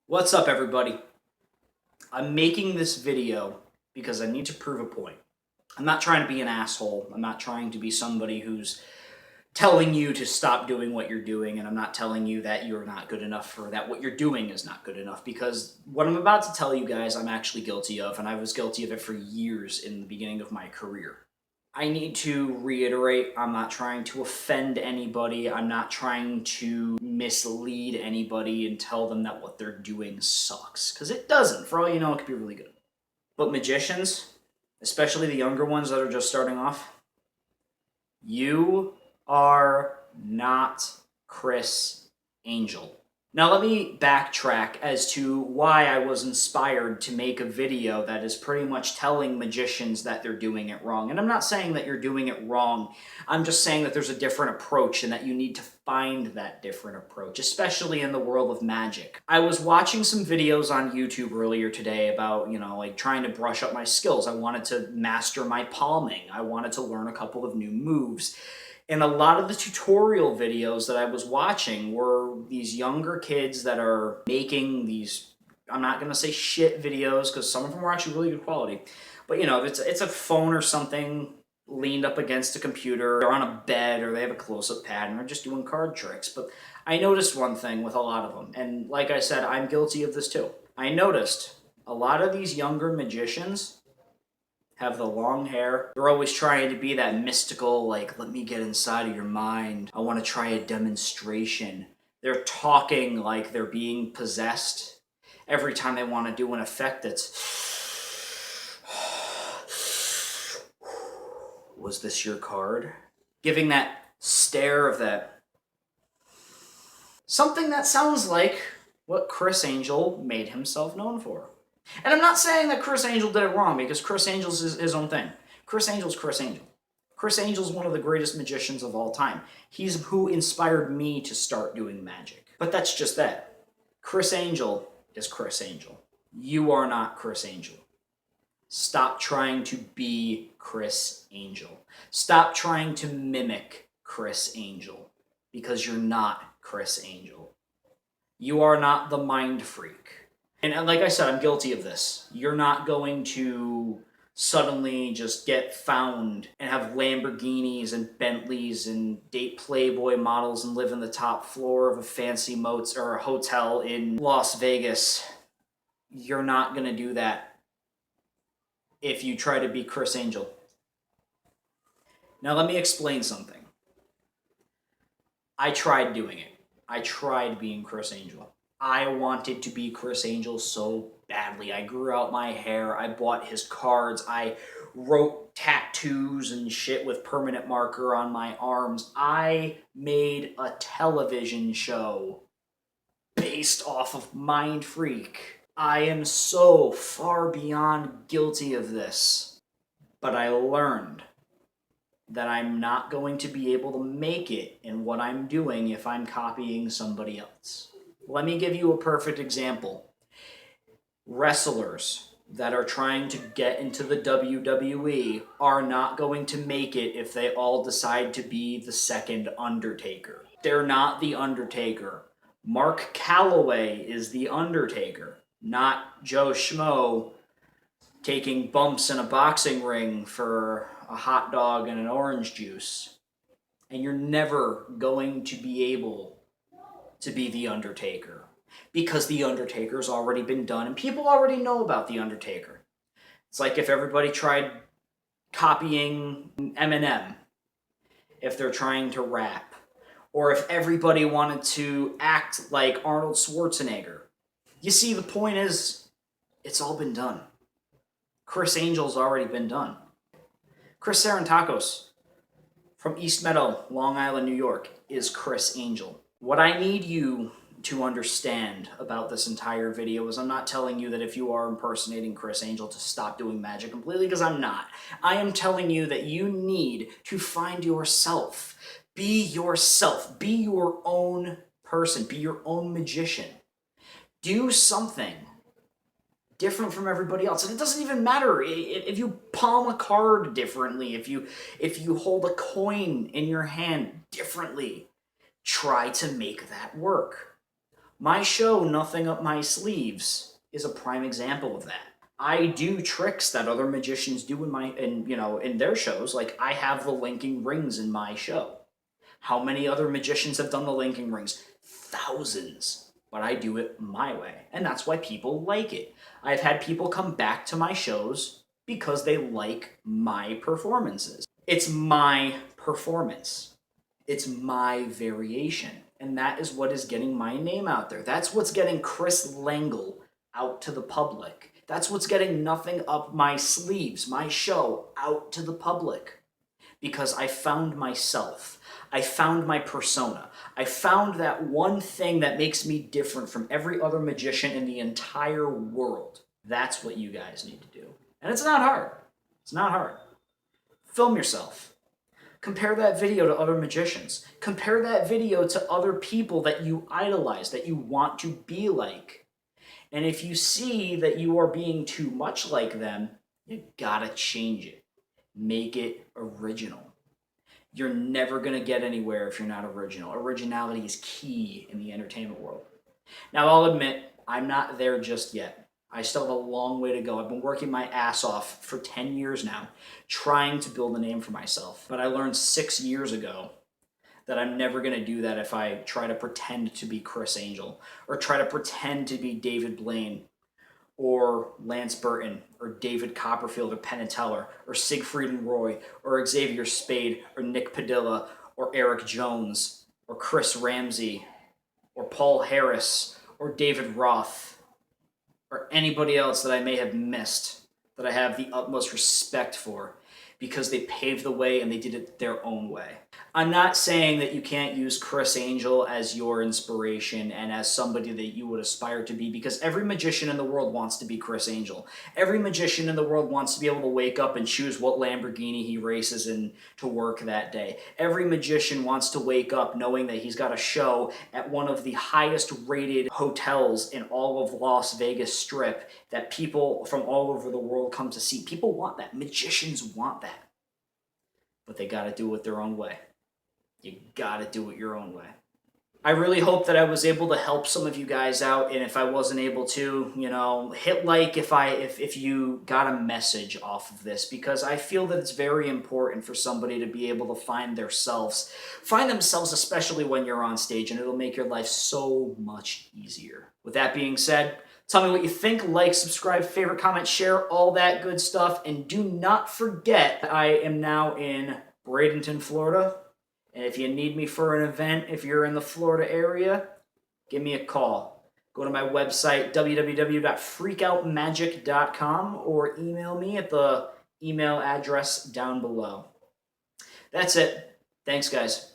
What's up, everybody? I'm making this video because I need to prove a point. I'm not trying to be an asshole. I'm not trying to be somebody who's telling you to stop doing what you're doing, and I'm not telling you that you're not good enough or that what you're doing is not good enough, because what I'm about to tell you guys I'm actually guilty of, and I was guilty of it for years in the beginning of my career. I need to reiterate, I'm not trying to offend anybody. I'm not trying to mislead anybody and tell them that what they're doing sucks, because it doesn't. For all you know, it could be really good. But magicians, especially the younger ones that are just starting off, you are not Criss Angel. Now let me backtrack as to why I was inspired to make a video that is pretty much telling magicians that they're doing it wrong. And I'm not saying that you're doing it wrong. I'm just saying that there's a different approach and that you need to find that different approach, especially in the world of magic. I was watching some videos on YouTube earlier today about, like trying to brush up my skills. I wanted to master my palming. I wanted to learn a couple of new moves. And a lot of the tutorial videos that I was watching were these younger kids that are making these, I'm not going to say shit videos because some of them were actually really good quality. But it's a phone or something leaned up against a computer. They're on a bed or they have a close-up pad and they're just doing card tricks. But I noticed one thing with a lot of them. And like I said, I'm guilty of this too. I noticed a lot of these younger magicians have the long hair. They're always trying to be that mystical, like, let me get inside of your mind. I want to try a demonstration. They're talking like they're being possessed. Every time they want to do an effect that's, was this your card? Giving that stare of that. Something that sounds like what Criss Angel made himself known for. And I'm not saying that Criss Angel did it wrong, because Criss Angel's his own thing. Criss Angel's Criss Angel. Criss Angel's one of the greatest magicians of all time. He's who inspired me to start doing magic. But that's just that. Criss Angel is Criss Angel. You are not Criss Angel. Stop trying to be Criss Angel. Stop trying to mimic Criss Angel, because you're not Criss Angel. You are not the mind freak. And like I said, I'm guilty of this. You're not going to suddenly just get found and have Lamborghinis and Bentleys and date Playboy models and live in the top floor of a fancy moats or a hotel in Las Vegas. You're not going to do that if you try to be Criss Angel. Now let me explain something. I tried doing it. I tried being Criss Angel. I wanted to be Criss Angel so badly. I grew out my hair. I bought his cards. I wrote tattoos and shit with permanent marker on my arms. I made a television show based off of Mind Freak. I am so far beyond guilty of this. But I learned that I'm not going to be able to make it in what I'm doing if I'm copying somebody else. Let me give you a perfect example. Wrestlers that are trying to get into the WWE are not going to make it if they all decide to be the second Undertaker. They're not the Undertaker. Mark Calloway is the Undertaker, not Joe Schmo taking bumps in a boxing ring for a hot dog and an orange juice. And you're never going to be able to be the Undertaker, because the Undertaker's already been done and people already know about the Undertaker. It's like if everybody tried copying Eminem if they're trying to rap, or if everybody wanted to act like Arnold Schwarzenegger. You see, the point is, it's all been done. Criss Angel's already been done. Chris Sarantakos from East Meadow, Long Island, New York, is Criss Angel. What I need you to understand about this entire video is I'm not telling you that if you are impersonating Criss Angel to stop doing magic completely, because I'm not. I am telling you that you need to find yourself. Be yourself. Be your own person. Be your own magician. Do something different from everybody else. And it doesn't even matter if you palm a card differently, if you hold a coin in your hand differently. Try to make that work. My show, Nothing Up My Sleeves, is a prime example of that. I do tricks that other magicians do in their shows. Like, I have the linking rings in my show. How many other magicians have done the linking rings? Thousands. But I do it my way, and that's why people like it. I've had people come back to my shows because they like my performances. It's my performance. It's my variation. And that is what is getting my name out there. That's what's getting Criss Lengyel out to the public. That's what's getting Nothing Up My Sleeves, my show, out to the public. Because I found myself. I found my persona. I found that one thing that makes me different from every other magician in the entire world. That's what you guys need to do. And it's not hard. It's not hard. Film yourself. Compare that video to other magicians. Compare that video to other people that you idolize, that you want to be like. And if you see that you are being too much like them, you gotta change it. Make it original. You're never going to get anywhere if you're not original. Originality is key in the entertainment world. Now, I'll admit, I'm not there just yet. I still have a long way to go. I've been working my ass off for 10 years now, trying to build a name for myself. But I learned 6 years ago that I'm never going to do that if I try to pretend to be Criss Angel, or try to pretend to be David Blaine, or Lance Burton, or David Copperfield, or Penn and Teller, or Siegfried and Roy, or Xavier Spade, or Nick Padilla, or Eric Jones, or Chris Ramsey, or Paul Harris, or David Roth, or anybody else that I may have missed that I have the utmost respect for, because they paved the way and they did it their own way. I'm not saying that you can't use Criss Angel as your inspiration and as somebody that you would aspire to be, because every magician in the world wants to be Criss Angel. Every magician in the world wants to be able to wake up and choose what Lamborghini he races in to work that day. Every magician wants to wake up knowing that he's got a show at one of the highest rated hotels in all of Las Vegas Strip that people from all over the world come to see. People want that. Magicians want that. But they gotta do it their own way. You gotta do it your own way. I really hope that I was able to help some of you guys out, and if I wasn't able to, hit like if you got a message off of this, because I feel that it's very important for somebody to be able to find themselves, especially when you're on stage, and it'll make your life so much easier. With that being said, tell me what you think, like, subscribe, favorite, comment, share, all that good stuff, and do not forget that I am now in Bradenton, Florida. And if you need me for an event, if you're in the Florida area, give me a call. Go to my website, www.freakoutmagic.com, or email me at the email address down below. That's it. Thanks, guys.